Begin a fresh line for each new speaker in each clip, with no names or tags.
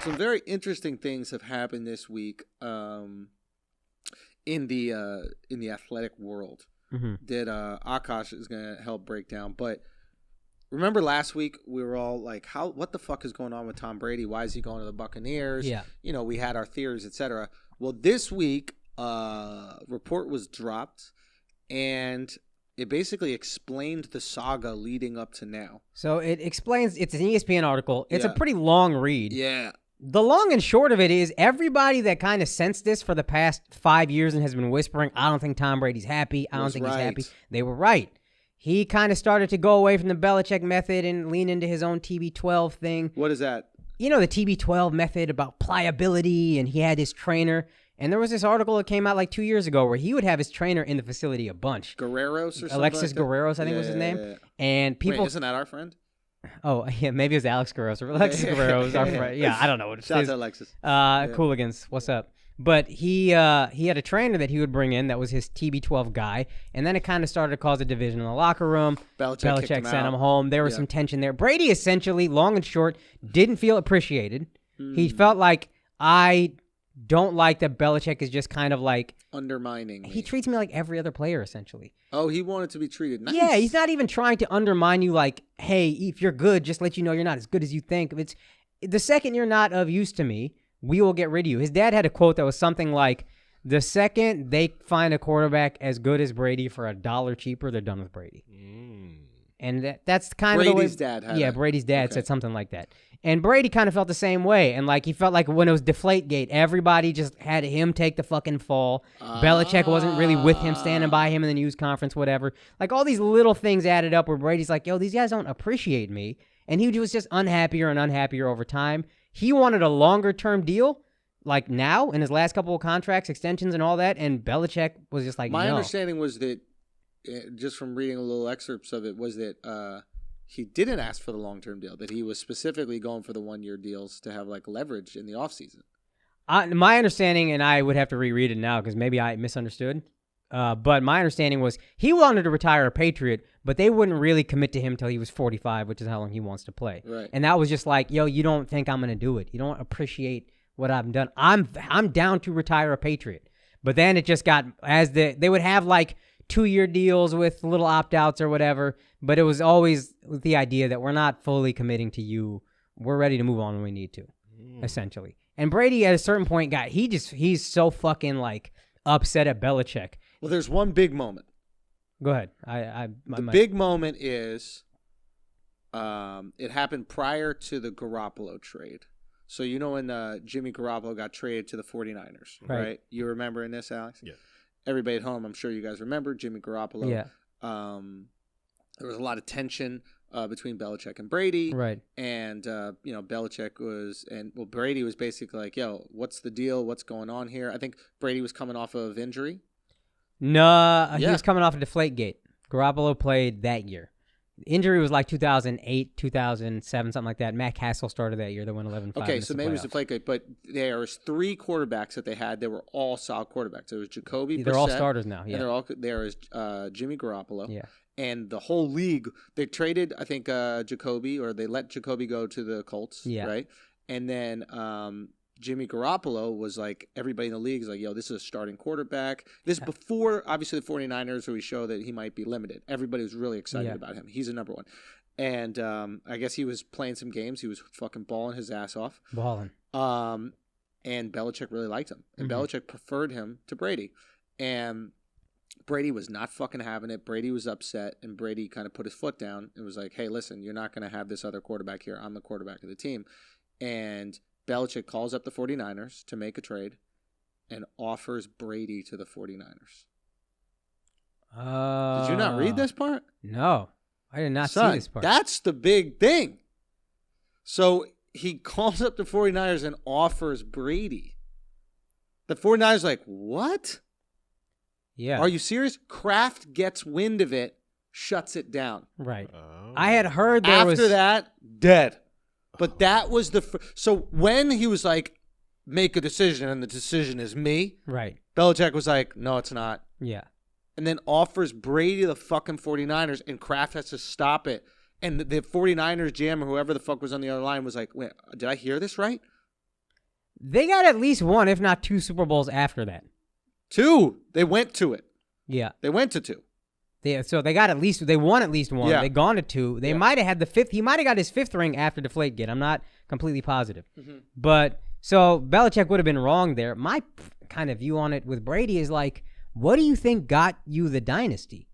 Some very interesting things have happened this week in the athletic world that Akaash is going to help break down. But remember last week we were all like, what the fuck is going on with Tom Brady? Why is he going to the Buccaneers?
Yeah.
You know, we had our theories, etc. Well, this week report was dropped and it basically explained the saga leading up to now.
So it explains, it's an ESPN article. It's a pretty long read.
Yeah.
The long and short of it is everybody that kind of sensed this for the past 5 years and has been whispering, I don't think Tom Brady's happy. I don't think he's happy. They were right. He kind of started to go away from the Belichick method and lean into his own TB12 thing.
What is that?
You know, the TB12 method about pliability, and he had his trainer. And there was this article that came out like 2 years ago where he would have his trainer in the facility a bunch.
Guerreros or something
Alexis
like
Guerreros, I think was his name.
Yeah.
And people...
Wait, isn't that our friend?
Oh, yeah, maybe it was Alex Guerrero. Alexis Guerrero was our friend. Yeah, I don't know what it is.
Shout out to Alexis.
Cooligans, what's up? But he had a trainer that he would bring in that was his TB12 guy, and then it kind of started to cause a division in the locker room. Belichick sent him home. There was some tension there. Brady essentially, long and short, didn't feel appreciated. He felt like, I don't like that Belichick is just kind of like...
undermining me.
He treats me like every other player, essentially.
Oh, he wanted to be treated nice.
Yeah, he's not even trying to undermine you like, hey, if you're good, just let you know you're not as good as you think. It's the second you're not of use to me, we will get rid of you. His dad had a quote that was something like, the second they find a quarterback as good as Brady for $1 cheaper, they're done with Brady. And that's kind of the way...
Brady's dad had it.
Brady's dad said something like that. And Brady kind of felt the same way. And like he felt like when it was Deflategate, everybody just had him take the fucking fall. Belichick wasn't really with him, standing by him in the news conference, whatever. Like all these little things added up where Brady's like, yo, these guys don't appreciate me. And he was just unhappier and unhappier over time. He wanted a longer-term deal, like now, in his last couple of contracts, extensions and all that. And Belichick was just like,
My
no.
understanding was that, just from reading a little excerpts of it, was that he didn't ask for the long-term deal, that he was specifically going for the one-year deals to have like leverage in the offseason.
My understanding, and I would have to reread it now because maybe I misunderstood, but my understanding was he wanted to retire a Patriot, but they wouldn't really commit to him until he was 45, which is how long he wants to play.
Right.
And that was just like, yo, you don't think I'm going to do it. You don't appreciate what I've done. I'm down to retire a Patriot. But then it just got, they would have like 2-year deals with little opt-outs or whatever, but it was always with the idea that we're not fully committing to you. We're ready to move on when we need to, essentially. And Brady at a certain point he's so fucking like upset at Belichick.
Well, there's one big moment.
Go ahead.
The big moment is it happened prior to the Garoppolo trade. So you know when Jimmy Garoppolo got traded to the 49ers, right? You remember in this, Alex?
Yeah.
Everybody at home, I'm sure you guys remember Jimmy Garoppolo.
Yeah.
There was a lot of tension between Belichick and Brady.
Right.
And, Belichick Brady was basically like, yo, what's the deal? What's going on here? I think Brady was coming off of injury.
No, he was coming off of Deflategate. Garoppolo played that year. Injury was like 2008, 2007, something like that. Matt Castle started that year. They went 11-5.
Okay, so maybe it was Deflategate, but there was 3 quarterbacks that they had. They were all solid quarterbacks. There was Jacoby.
They're all starters now. Yeah.
And there is Jimmy Garoppolo.
Yeah.
And the whole league, they traded, I think, Jacoby, or they let Jacoby go to the Colts.
Yeah.
Right. And then Jimmy Garoppolo was like, everybody in the league is like, yo, this is a starting quarterback. This is before, obviously, the 49ers, where we show that he might be limited. Everybody was really excited about him. He's a number one. And I guess he was playing some games. He was fucking balling his ass off. And Belichick really liked him. And Belichick preferred him to Brady. And Brady was not fucking having it. Brady was upset. And Brady kind of put his foot down and was like, hey, listen, you're not going to have this other quarterback here. I'm the quarterback of the team. And Belichick calls up the 49ers to make a trade and offers Brady to the 49ers. Did you not read this part?
No, I did not see this part.
That's the big thing. So he calls up the 49ers and offers Brady. The 49ers are like, what?
Yeah.
Are you serious? Kraft gets wind of it, shuts it down.
Right. I had heard there
After that, dead. But that was so when he was like, make a decision, and the decision is me.
Right.
Belichick was like, no, it's not.
Yeah.
And then offers Brady the fucking 49ers, and Kraft has to stop it. And the 49ers GM or whoever the fuck was on the other line was like, wait, did I hear this right?
They got at least one, if not 2 Super Bowls after that.
2. They went to it.
Yeah.
They went to 2.
So they won at least one.
Yeah.
They gone to 2. They might have had the 5th. He might have got his 5th ring after Deflategate. I'm not completely positive. Mm-hmm. But so Belichick would have been wrong there. My kind of view on it with Brady is like, what do you think got you the dynasty?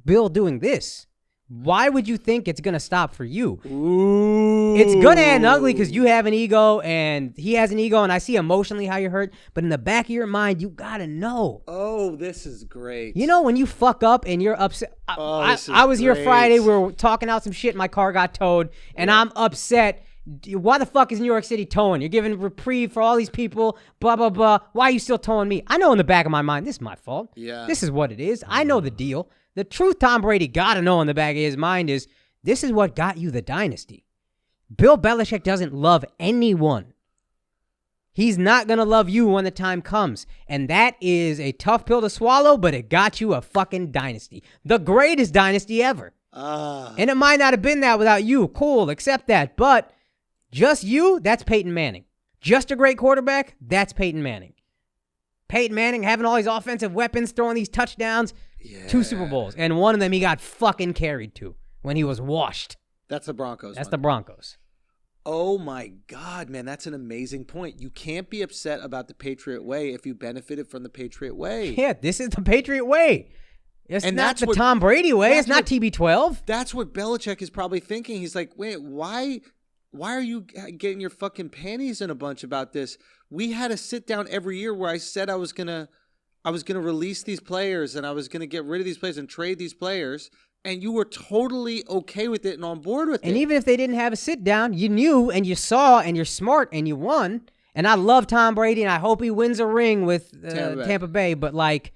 Bill doing this. Why would you think it's going to stop for you?
Ooh.
It's going to end ugly because you have an ego and he has an ego, and I see emotionally how you're hurt, but in the back of your mind, you got to know.
Oh, this is great.
You know when you fuck up and you're upset? I was here Friday. We were talking out some shit. My car got towed, and I'm upset. Why the fuck is New York City towing? You're giving reprieve for all these people, blah, blah, blah. Why are you still towing me? I know in the back of my mind, this is my fault.
Yeah.
This is what it is. I know the deal. The truth Tom Brady got to know in the back of his mind is this is what got you the dynasty. Bill Belichick doesn't love anyone. He's not going to love you when the time comes. And that is a tough pill to swallow, but it got you a fucking dynasty. The greatest dynasty ever. And it might not have been that without you. Cool, accept that. But just you, that's Peyton Manning. Just a great quarterback, that's Peyton Manning. Peyton Manning having all these offensive weapons, throwing these touchdowns. Yeah. 2 Super Bowls. And one of them he got fucking carried to when he was washed.
That's the Broncos.
That's the Broncos.
Oh, my God, man. That's an amazing point. You can't be upset about the Patriot way if you benefited from the Patriot way.
Yeah, this is the Patriot way. It's not the Tom Brady way. It's not TB12.
That's what Belichick is probably thinking. He's like, wait, why are you getting your fucking panties in a bunch about this? We had a sit down every year where I said I was gonna release these players and I was gonna get rid of these players and trade these players, and you were totally okay with it and on board with it.
And even if they didn't have a sit down, you knew and you saw and you're smart and you won. And I love Tom Brady and I hope he wins a ring with Tampa Bay. But like,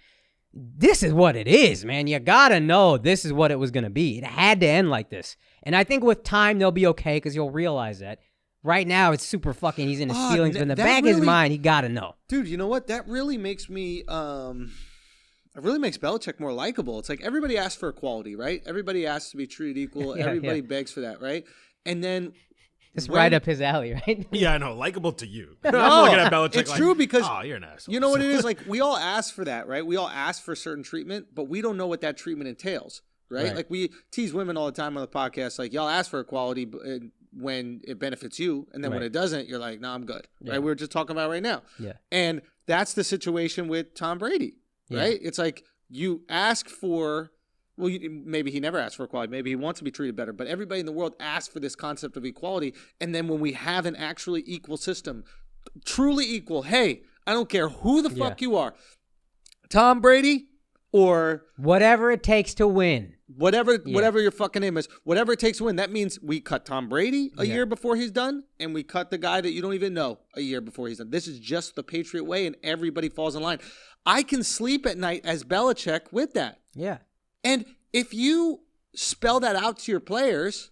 this is what it is, man. You gotta know this is what it was gonna be. It had to end like this. And I think with time they'll be okay because you'll realize that. Right now, it's super fucking, he's in his feelings, but in the back of his mind, he got to know.
Dude, you know what? That really makes me, it really makes Belichick more likable. It's like everybody asks for equality, right? Everybody asks to be treated equal. Everybody begs for that, right? And then...
It's right up his alley, right?
Yeah, I know. Likable to you.
No,
I'm looking at Belichick
it's true because...
Oh, you're an asshole.
You know what it is? Like, we all ask for that, right? We all ask for certain treatment, but we don't know what that treatment entails, right? Like, we tease women all the time on the podcast, like, y'all ask for equality, when it benefits you, and then when it doesn't, you're like, nah, I'm good. Right? We were just talking about right now.
Yeah.
And that's the situation with Tom Brady, right? It's like you ask for, well, maybe he never asked for equality. Maybe he wants to be treated better. But everybody in the world asks for this concept of equality. And then when we have an actually equal system, truly equal, hey, I don't care who the fuck you are, Tom Brady or...
whatever it takes to win.
Whatever your fucking name is, whatever it takes to win, that means we cut Tom Brady a year before he's done, and we cut the guy that you don't even know a year before he's done. This is just the Patriot way, and everybody falls in line. I can sleep at night as Belichick with that.
Yeah.
And if you spell that out to your players,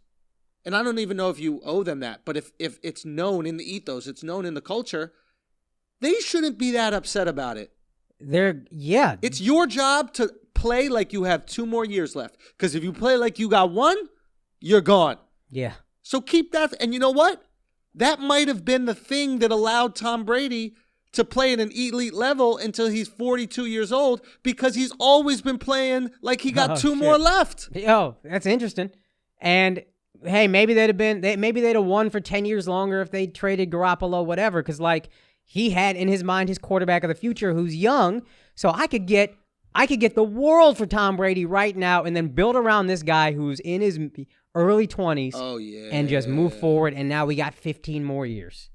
and I don't even know if you owe them that, but if it's known in the ethos, it's known in the culture, they shouldn't be that upset about it. It's your job to play like you have 2 more years left. Because if you play like you got 1, you're gone.
Yeah.
So keep that. And you know what? That might have been the thing that allowed Tom Brady to play at an elite level until he's 42 years old, because he's always been playing like he got 2 more left.
Oh, that's interesting. And hey, maybe they'd have won for 10 years longer if they traded Garoppolo, whatever. Because like, he had in his mind his quarterback of the future who's young. So I could get the world for Tom Brady right now and then build around this guy who's in his early 20s.
Oh, yeah.
And just move forward. And now we got 15 more years.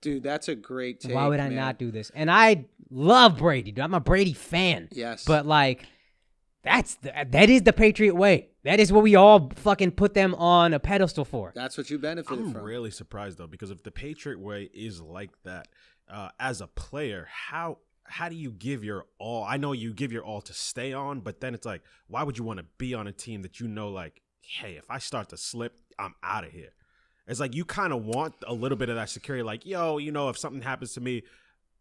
Dude, that's a great take.
Why would I not do this? And I love Brady. Dude. I'm a Brady fan.
Yes.
But like, that is the Patriot way. That is what we all fucking put them on a pedestal for.
That's what you benefited from.
I'm really surprised, though, because if the Patriot way is like that, as a player, how do you give your all? I know you give your all to stay on, but then it's like, why would you want to be on a team that you know, like, hey, if I start to slip, I'm out of here? It's like you kind of want a little bit of that security, like, yo, you know, if something happens to me,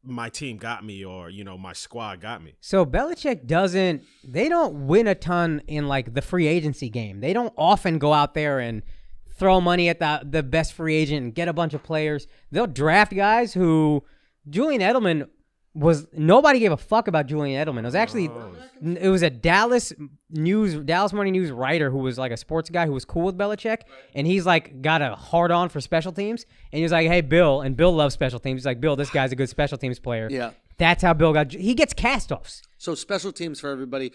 my team got me, or, you know, my squad got me.
So Belichick they don't win a ton in like the free agency game. They don't often go out there and throw money at the best free agent and get a bunch of players. They'll draft guys who Julian Edelman was nobody gave a fuck about Julian Edelman. It was actually it was a Dallas Morning News writer who was like a sports guy who was cool with Belichick, and he's like got a hard on for special teams, and he was like, "Hey, Bill," and Bill loves special teams. He's like, "Bill, this guy's a good special teams player."
Yeah.
That's how Bill he gets cast-offs.
So special teams for anybody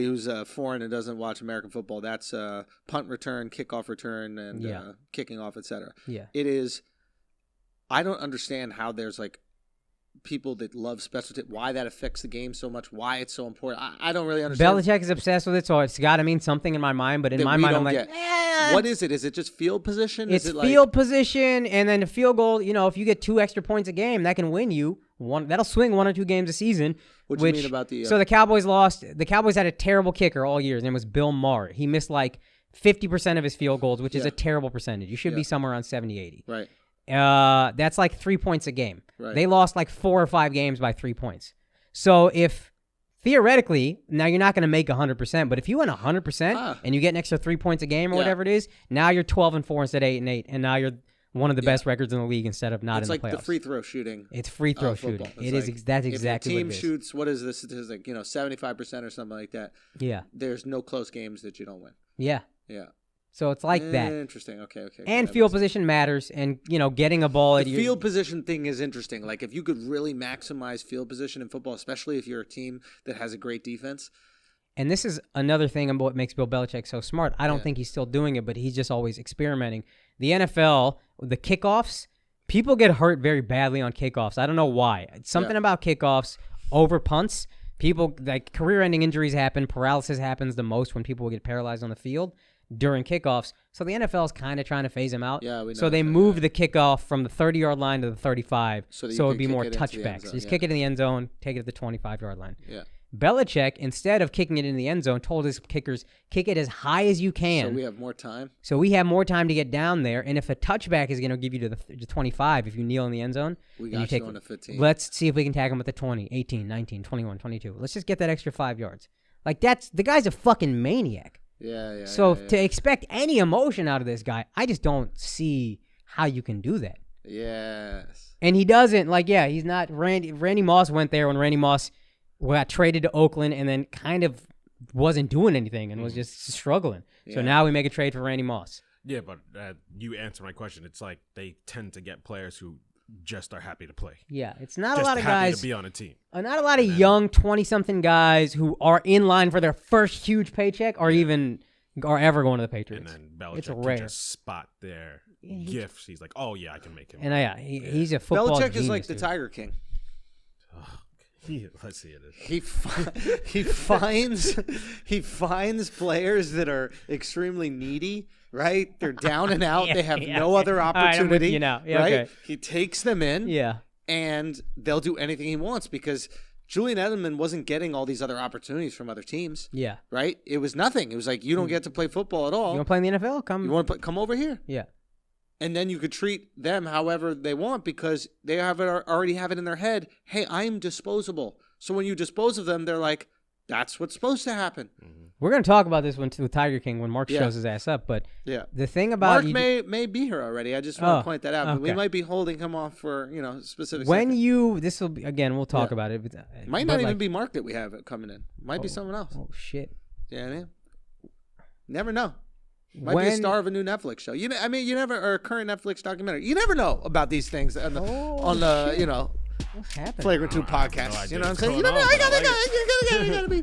who's foreign and doesn't watch American football, that's punt return, kickoff return, and kicking off, etc.
Yeah.
It is. I don't understand how there's like people that love special teams, why that affects the game so much, why it's so important. I don't really understand.
Belichick is obsessed with it, so it's got to mean something in my mind. But in my mind, I'm like,
what is it? Is it just field position?
It's field position, and then the field goal. If you get 2 extra points a game, that can win you one. That'll swing 1 or 2 games a season.
What do you mean about the?
So the Cowboys lost. The Cowboys had a terrible kicker all year. His name was Bill Maher. He missed like 50% of his field goals, which is a terrible percentage. You should be somewhere around 70-80.
Right.
That's like 3 points a game.
Right.
They lost like 4 or 5 games by 3 points. So if theoretically, now you're not going to make 100%, but if you win 100% and you get an extra 3 points a game or whatever it is, now you're 12-4 instead of 8-8, and now you're one of the best records in the league instead of not in the playoffs.
It's like the free throw shooting.
It's free throw shooting. That's exactly what it is.
If a team shoots, what is the statistic? 75% or something like that.
Yeah.
There's no close games that you don't win.
Yeah.
Yeah.
So it's like that.
Interesting. Okay.
And field position matters, and getting a ball at
the field position thing is interesting. Like if you could really maximize field position in football, especially if you're a team that has a great defense.
And this is another thing about what makes Bill Belichick so smart. I don't think he's still doing it, but he's just always experimenting. The NFL, the kickoffs, people get hurt very badly on kickoffs. I don't know why. It's something about kickoffs over punts. People, like career-ending injuries happen. Paralysis happens the most when people get paralyzed on the field during kickoffs. So the NFL is kind of trying to phase them out.
Yeah, we know.
So they moved the kickoff from the 30-yard line to the 35, so it would be more touchbacks. Just kick it in the end zone, take it to the 25-yard line.
Yeah.
Belichick, instead of kicking it in the end zone, told his kickers, kick it as high as you can.
So we have more time?
So we have more time to get down there, and if a touchback is going to give you to the 25, if you kneel in the end zone,
we got you on the 15.
Let's see if we can tag him with the 20, 18, 19, 21, 22. Let's just get that extra 5 yards. Like, the guy's a fucking maniac.
Yeah.
So to expect any emotion out of this guy, I just don't see how you can do that.
Yes.
And he doesn't, he's not, Randy Moss went there when Randy Moss got traded to Oakland and then kind of wasn't doing anything and was just struggling. Yeah. So now we make a trade for Randy Moss.
Yeah, but you answer my question. It's like they tend to get players who just are happy to play.
Yeah, it's not
just
a lot of
happy
guys
to be on a team.
Not a lot of young 20-something guys who are in line for their first huge paycheck or ever going to the Patriots.
And then Belichick can just spot their gifts. He's like, oh yeah, I can make him.
And he's a football
Belichick
genius,
is like the
dude.
Tiger King.
Let's see it.
He finds players that are extremely needy, right? They're down and out. They have no other opportunity.
I'm with you now. Yeah,
right?
Okay.
He takes them in.
Yeah.
And they'll do anything he wants because Julian Edelman wasn't getting all these other opportunities from other teams.
Yeah.
Right? It was nothing. It was like, you don't get to play football at all.
You want to play in the NFL?
Come over here.
Yeah.
And then you could treat them however they want because they already have it in their head. Hey, I'm disposable. So when you dispose of them, they're like, that's what's supposed to happen.
Mm-hmm. We're going to talk about this with Tiger King when Mark shows his ass up. But the thing about
Mark may be here already. I just want to point that out.
Okay.
But we might be holding him off for specific.
This will be again. We'll talk about it.
Might not even be Mark that we have coming in. Might be someone else.
Oh shit!
Yeah, never know. Might be a star of a new Netflix show. You never, or a current Netflix documentary. You never know about these things on the Flagrant 2 podcast. You know what I'm saying? You never know. I gotta be.